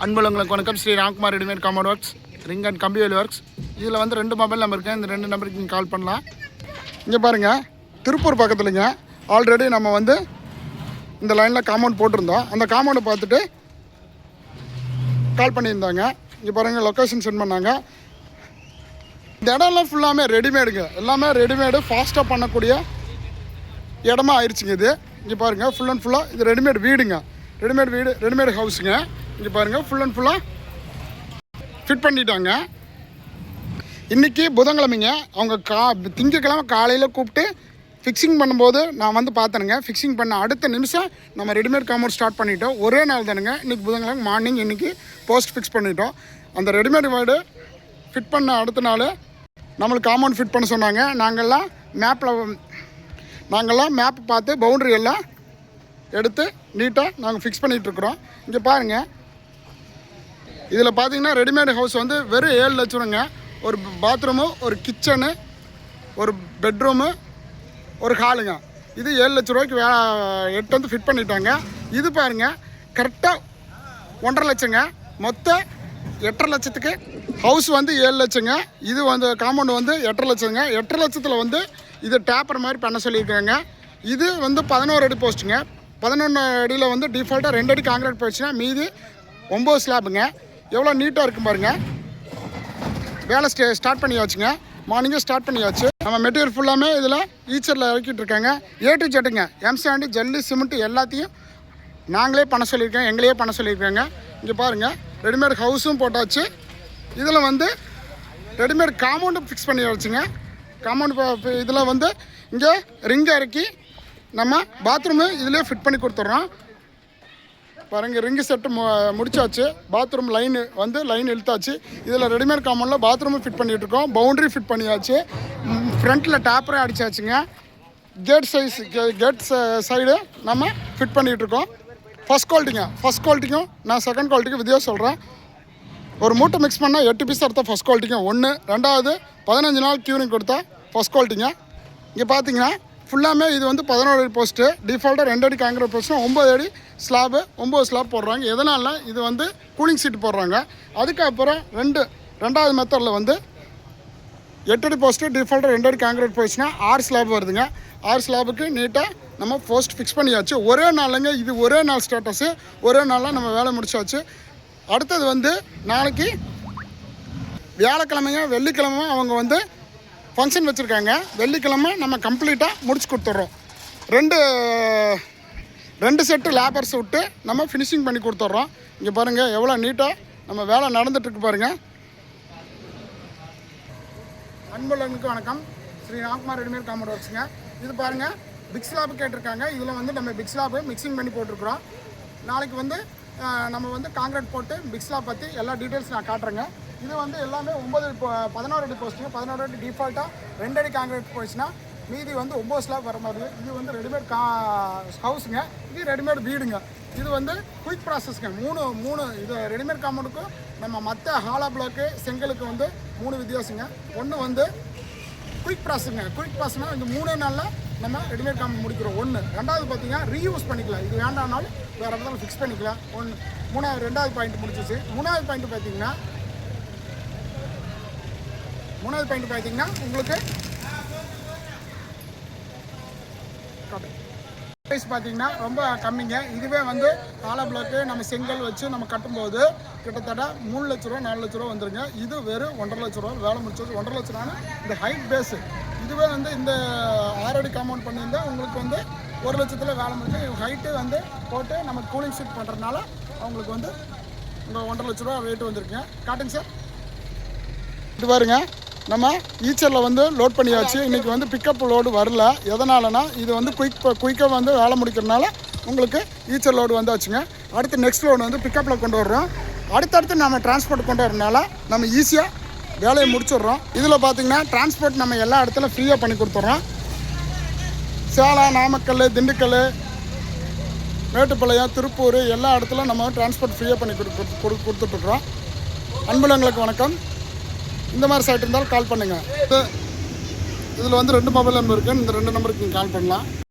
அன்புள்ளவங்களுக்கு வணக்கம். Shri Ramkumar readymade compound works, ring and கம்பிவேல் works. இதில் வந்து 2 மொபைல் நம்பர் இருக்குது. இந்த 2 நம்பருக்கு நீங்கள் கால் பண்ணலாம். இங்கே பாருங்கள், திருப்பூர் பக்கத்துலங்க. ஆல்ரெடி நம்ம வந்து இந்த லைனில் காம்பவுண்ட் போட்டிருந்தோம். அந்த காம்பவுண்டை பார்த்துட்டு கால் பண்ணியிருந்தாங்க. இங்கே பாருங்கள், லொக்கேஷன் சென்ட் பண்ணாங்க. இந்த இடம்லாம் ஃபுல்லாமே ரெடிமேடுங்க. எல்லாமே ரெடிமேடு, ஃபாஸ்ட்டாக பண்ணக்கூடிய இடமா ஆயிடுச்சுங்க இது. இங்கே பாருங்கள், ஃபுல் அண்ட் ஃபுல்லாக இது ரெடிமேட் வீடுங்க. ரெடிமேட் வீடு, ரெடிமேட் ஹவுஸுங்க. இங்கே பாருங்கள், ஃபுல் அண்ட் ஃபுல்லாக ஃபிட் பண்ணிட்டாங்க. இன்றைக்கி புதன்கிழமைங்க. அவங்க திங்கக்கிழமை காலையில் கூப்பிட்டு ஃபிக்ஸிங் பண்ணும்போது நான் வந்து பார்த்தேனுங்க. ஃபிக்ஸிங் பண்ண அடுத்த நிமிஷம் நம்ம ரெடிமேட் காம்பவுண்ட் ஸ்டார்ட் பண்ணிட்டோம். ஒரே நாள் தானுங்க. இன்றைக்கி புதன்கிழமை மார்னிங் இன்றைக்கி போஸ்ட் ஃபிக்ஸ் பண்ணிட்டோம். அந்த ரெடிமேட் வீடு ஃபிட் பண்ண அடுத்த நாள் நம்மளுக்கு காம்பவுண்ட் ஃபிட் பண்ண சொன்னாங்க. நாங்கள்லாம் மேப் பார்த்து பவுண்ட்ரி எல்லாம் எடுத்து நீட்டாக நாங்கள் ஃபிக்ஸ் பண்ணிகிட்ருக்குறோம். இங்கே பாருங்கள், இதில் பார்த்தீங்கன்னா ரெடிமேட் ஹவுஸ் வந்து வெறும் 7 லட்சம்ங்க. ஒரு பாத்ரூமு, ஒரு கிச்சனு, ஒரு பெட்ரூமு, ஒரு ஹாலுங்க. இது 7 லட்ச ரூபாய்க்கு எட்டு வந்து ஃபிட் பண்ணிட்டாங்க. இது பாருங்கள், கரெக்டாக 1.5 லட்சங்க. மொத்தம் 8.5 லட்சத்துக்கு ஹவுஸ் வந்து 7 லட்சங்க. இது வந்து காம்பவுண்டு வந்து 8.5 லட்சங்க. 8.5 லட்சத்தில் வந்து இது டேப்பர் மாதிரி பண்ண சொல்லியிருக்காங்க. இது வந்து 11 அடி போஸ்ட்டுங்க. 11 அடியில் வந்து டிஃபால்ட்டாக 2 அடி காங்கிரீட் போயிடுச்சுன்னா மீதி 9 ஸ்லாப்புங்க. எவ்வளோ நீட்டாக இருக்கும் பாருங்கள். வேலை ஸ்டார்ட் பண்ணியாச்சுங்க. மார்னிங்கே ஸ்டார்ட் பண்ணியாச்சு. நம்ம மெட்டீரியல் ஃபுல்லாமே இதில் ஈச்சரில் இறக்கிட்டு இருக்காங்க. A to Z எம்சாண்டு, ஜல்லி, சிமெண்ட்டு எல்லாத்தையும் நாங்களே பண்ண சொல்லியிருக்கேன். எங்களையே பண்ண சொல்லியிருக்காங்க. இங்கே பாருங்கள், ரெடிமேட் ஹவுஸும் போட்டாச்சு. இதில் வந்து ரெடிமேட் காம்பவுண்டும் ஃபிக்ஸ் பண்ணி வச்சுங்க. காம்பவுண்டு இதில் வந்து இங்கே ரிங் இறக்கி நம்ம பாத்ரூமு இதிலே ஃபிட் பண்ணி கொடுத்துட்றோம். பாருங்கள், ரிங்கு செட்டு முடிச்சாச்சு. பாத்ரூம் லைன் இழுத்தாச்சு. இதில் ரெடிமேட் காம்பவுண்டில் பாத்ரூமும் ஃபிட் பண்ணிகிட்ருக்கோம். பவுண்ட்ரி ஃபிட் பண்ணியாச்சு. ஃப்ரண்ட்டில் டேப்பரே அடிச்சாச்சுங்க. கேட் சைடு நம்ம ஃபிட் பண்ணிகிட்ருக்கோம். ஃபஸ்ட் குவாலிட்டிக்கும் நான் செகண்ட் குவாலிட்டிக்கும் வித்தியாசம் சொல்கிறேன். ஒரு மூட்டை மிக்ஸ் பண்ணால் 8 பீஸ் எடுத்தால் ஃபஸ்ட் குவாலிட்டிக்கும் 1. ரெண்டாவது 15 நாள் க்யூரிங் கொடுத்தா ஃபஸ்ட் குவாலிட்டிங்க. இங்கே பார்த்தீங்கன்னா ஃபுல்லாமே இது வந்து 11 அடி போஸ்ட்டு. டிஃபால்ட்டாக 2 அடி காங்கிரீட் போஸ்ட்டு, 9 அடி ஸ்லாபு, 9 ஸ்லாப் போடுறாங்க. எதனால இது வந்து கூலிங் சீட்டு போடுறாங்க. அதுக்கப்புறம் ரெண்டாவது மெத்தடில் வந்து 8 அடி போஸ்ட்டு, டிஃபால்ட்டாக 2 அடி காங்கிரீட் போஸ்ட்னா 6 ஸ்லாப் வருதுங்க. 6 ஸ்லாபுக்கு நீட்டாக நம்ம போஸ்ட் ஃபிக்ஸ் பண்ணியாச்சு. ஒரே நாளுங்க. இது ஒரே நாள் ஸ்டேட்டஸு. ஒரே நாளில் நம்ம வேலை முடிச்சாச்சு. அடுத்தது வந்து நாளைக்கு வியாழக்கிழமைங்க, வெள்ளிக்கிழமை அவங்க வந்து ஃபங்க்ஷன் வச்சுருக்காங்க. வெள்ளிக்கிழமை நம்ம கம்ப்ளீட்டாக முடிச்சு கொடுத்துட்றோம். ரெண்டு செட்டு லேபர்ஸ் விட்டு நம்ம ஃபினிஷிங் பண்ணி கொடுத்துட்றோம். இங்கே பாருங்கள், எவ்வளோ நீட்டாக நம்ம வேலை நடந்துகிட்ருக்கு பாருங்கள். அன்புள்ளவங்களுக்கு வணக்கம். ஸ்ரீ ராம்குமார் ரெடிமேட் காம்பவுண்ட் ஒர்க்ஸுங்க. இது பாருங்கள், பிக் ஸ்லாப் கேட்டிருக்காங்க. இதில் வந்து நம்ம பிக் ஸ்லாப்பு மிக்சிங் பண்ணி போட்டிருக்கிறோம். நாளைக்கு வந்து நம்ம வந்து காங்கிரீட் போட்டு பிக் ஸ்லாப் பற்றி எல்லா டீட்டெயில்ஸ் நான் காட்டுறேங்க. இது வந்து எல்லாமே 11 அடி போஸ்ட்டுங்க. 11 அடி டிஃபால்ட்டாக 2 அடி காங்கிரீட் போயிடுச்சுன்னா மீதி வந்து 9 ஸ்லாப் வர மாதிரி. இது வந்து ரெடிமேட் ஹவுஸுங்க. இது ரெடிமேட் வீடுங்க. இது வந்து குயிக் ப்ராசஸ்ங்க. மூணு இது ரெடிமேட் காம்பவுண்டுக்கும் நம்ம மற்ற ஹாலா பிளாக்கு, செங்கலுக்கு வந்து 3 வித்தியாசங்க. ஒன்று வந்து குயிக் ப்ராசஸ்ங்க. குயிக் ப்ராசஸ்னால் இந்த 3 நாளில் நம்ம ரெடிமேட் காம்பவுண்ட் முடிக்கிறோம். 1. ரெண்டாவது பார்த்தீங்கன்னா ரீயூஸ் பண்ணிக்கலாம். இது வேண்டாம்னாலும் வேறு இடத்துல ஃபிக்ஸ் பண்ணிக்கலாம். 1. ரெண்டாவது பாயிண்ட் முடிச்சிச்சு. மூணாவது பாயிண்ட் பார்த்தீங்கன்னா உங்களுக்கு ப்ரைஸ் பார்த்தீங்கன்னா ரொம்ப கம்மிங்க. இதுவே வந்து ஹாலா பிளாக்கு நம்ம செங்கல் வச்சு நம்ம கட்டும்போது கிட்டத்தட்ட 3 லட்ச ரூபா 4 லட்ச ரூபா வந்துருங்க. இது வெறும் 1.5 லட்ச ரூபா வேலை முடிச்சது. 1.5 லட்ச ரூபான்னு இந்த ஹைட் பேஸு. இதுவே வந்து இந்த 6 அடி காம்பவுண்ட் பண்ணியிருந்தால் உங்களுக்கு வந்து 1 லட்சத்தில் வேலை முடிச்சு. ஹைட்டு வந்து போட்டு நம்ம கூலிங் சீட் பண்ணுறதுனால அவங்களுக்கு வந்து உங்கள் 1.5 லட்ச ரூபா ரேட்டு வந்துருக்குங்க. காட்டுங்க சார். இது பாருங்க, நம்ம ஈச்சரில் வந்து லோட் பண்ணியாச்சு. இன்றைக்கி வந்து பிக்கப் லோடு வரல. எதனாலனா இது வந்து குயிக்காக வந்து வேலை முடிக்கிறதுனால உங்களுக்கு ஈச்சர் லோடு வந்தாச்சுங்க. அடுத்து நெக்ஸ்ட் லோடு வந்து பிக்கப்பில் கொண்டு வர்றோம். அடுத்தடுத்து நம்ம டிரான்ஸ்போர்ட் கொண்டு வரனால நம்ம ஈஸியாக வேலையை முடிச்சிடுறோம். இதில் பார்த்திங்கன்னா டிரான்ஸ்போர்ட் நம்ம எல்லா இடத்துல ஃப்ரீயாக பண்ணி கொடுத்துட்றோம். சேலம், நாமக்கல், திண்டுக்கல், மேட்டுப்பாளையம், திருப்பூர் எல்லா இடத்துல நம்ம டிரான்ஸ்போர்ட் ஃப்ரீயாக பண்ணி கொடுத்துட்ருக்குறோம். அன்புள்ளவங்களுக்கு வணக்கம். இந்த மாதிரி சைட் இருந்தாலும் கால் பண்ணுங்கள். இதில் வந்து 2 மொபைல் நம்பர் இருக்குது. இந்த 2 நம்பருக்கு நீங்கள் கால் பண்ணலாம்.